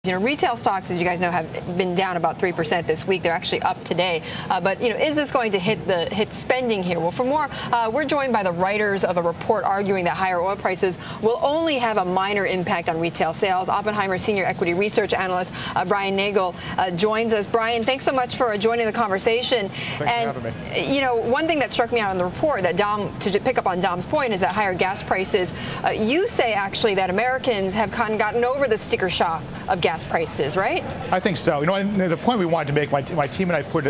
Retail stocks, as you guys know, have been down about 3% this week. They're actually up today. But is this going to hit spending here? Well, for more, we're joined by the writers of a report arguing that higher oil prices will only have a minor impact on retail sales. Oppenheimer senior equity research analyst Brian Nagel joins us. Brian, thanks so much for joining the conversation. Thanks for having me. One thing that struck me out on the report that to pick up on Dom's point is that higher gas prices. You say actually that Americans have kind of gotten over the sticker shock of gas prices, right? I think so. The point we wanted to make, my team and I put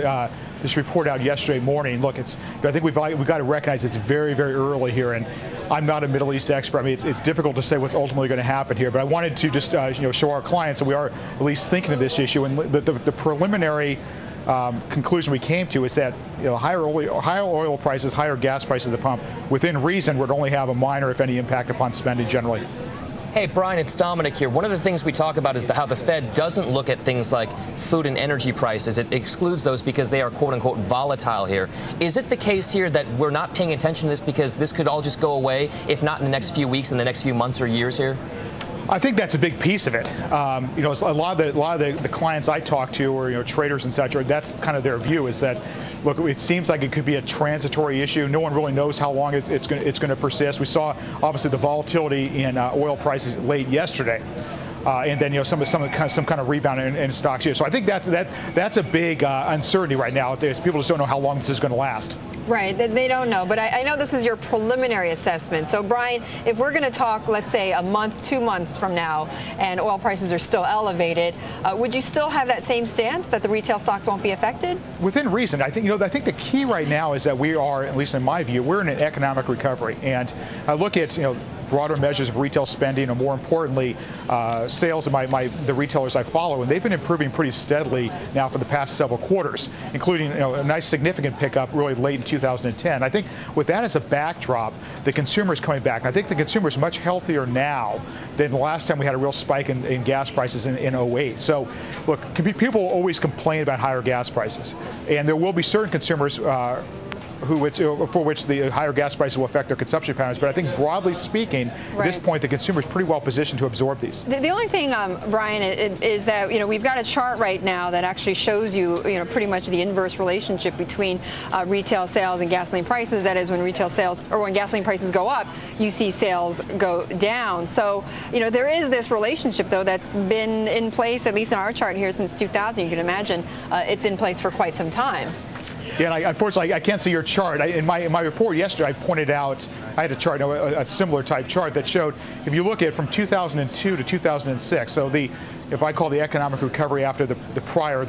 this report out yesterday morning. Look, I think we've got to recognize it's very, very early here, and I'm not a Middle East expert. I mean, it's difficult to say what's ultimately going to happen here, but I wanted to just show our clients that we are at least thinking of this issue, and the preliminary conclusion we came to is that higher oil prices, higher gas prices at the pump, within reason, would only have a minor, if any, impact upon spending generally. Hey, Brian, it's Dominic here. One of the things we talk about is how the Fed doesn't look at things like food and energy prices. It excludes those because they are, quote unquote, volatile here. Is it the case here that we're not paying attention to this because this could all just go away, if not in the next few weeks, in the next few months or years here? I think that's a big piece of it. A lot of the clients I talk to, or traders and such, that's kind of their view, is that, look, it seems like it could be a transitory issue. No one really knows how long it's going to persist. We saw obviously the volatility in oil prices late yesterday. And then some kind of rebound in stocks here. So I think that's a big uncertainty right now. People just don't know how long this is going to last. Right, they don't know. But I know this is your preliminary assessment. So Brian, if we're going to talk, let's say a month, 2 months from now, and oil prices are still elevated, would you still have that same stance that the retail stocks won't be affected? Within reason, I think the key right now is that we are, at least in my view, we're in an economic recovery. And I look at broader measures of retail spending, and more importantly, sales of the retailers I follow, and they've been improving pretty steadily now for the past several quarters, including a nice significant pickup really late in 2010. I think with that as a backdrop, the consumer is coming back. I think the consumer is much healthier now than the last time we had a real spike in gas prices in 08. So, look, people always complain about higher gas prices, and there will be certain consumers for which the higher gas prices will affect their consumption patterns. But I think broadly speaking, at this point, the consumer is pretty well positioned to absorb these. The only thing, Brian, is that we've got a chart right now that actually shows you pretty much the inverse relationship between retail sales and gasoline prices. That is, when retail sales or when gasoline prices go up, you see sales go down. So there is this relationship though that's been in place, at least in our chart here, since 2000. You can imagine it's in place for quite some time. Yeah, and unfortunately, I can't see your chart. In my report yesterday, I pointed out, I had a chart, a similar type chart that showed, if you look at from 2002 to 2006, so if I call the economic recovery after the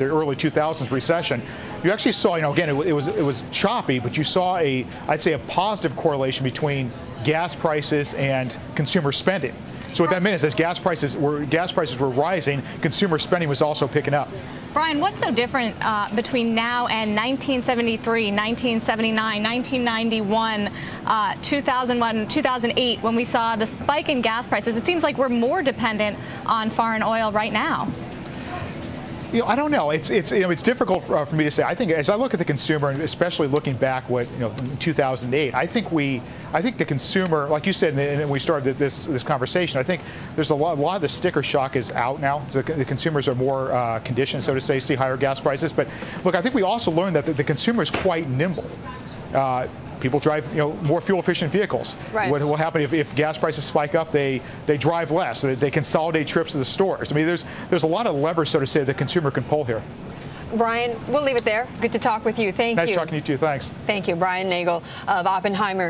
early 2000s recession, you actually saw, again, it was choppy, but you saw I'd say a positive correlation between gas prices and consumer spending. So what that meant is as gas prices were rising, consumer spending was also picking up. Brian, what's so different between now and 1973, 1979, 1991, 2001, 2008, when we saw the spike in gas prices? It seems like we're more dependent on foreign oil right now. I don't know. It's difficult for me to say. I think as I look at the consumer, and especially looking back in 2008, I think the consumer, like you said, and we started this conversation, I think there's a lot of the sticker shock is out now. So the consumers are more conditioned, so to say, see higher gas prices. But look, I think we also learned that the consumer is quite nimble. People drive more fuel-efficient vehicles. Right. What will happen if gas prices spike up? They drive less. So they consolidate trips to the stores. I mean, there's a lot of levers, so to say, the consumer can pull here. Brian, we'll leave it there. Good to talk with you. Thank you. Nice talking to you too. Thanks. Thank you, Brian Nagel of Oppenheimer.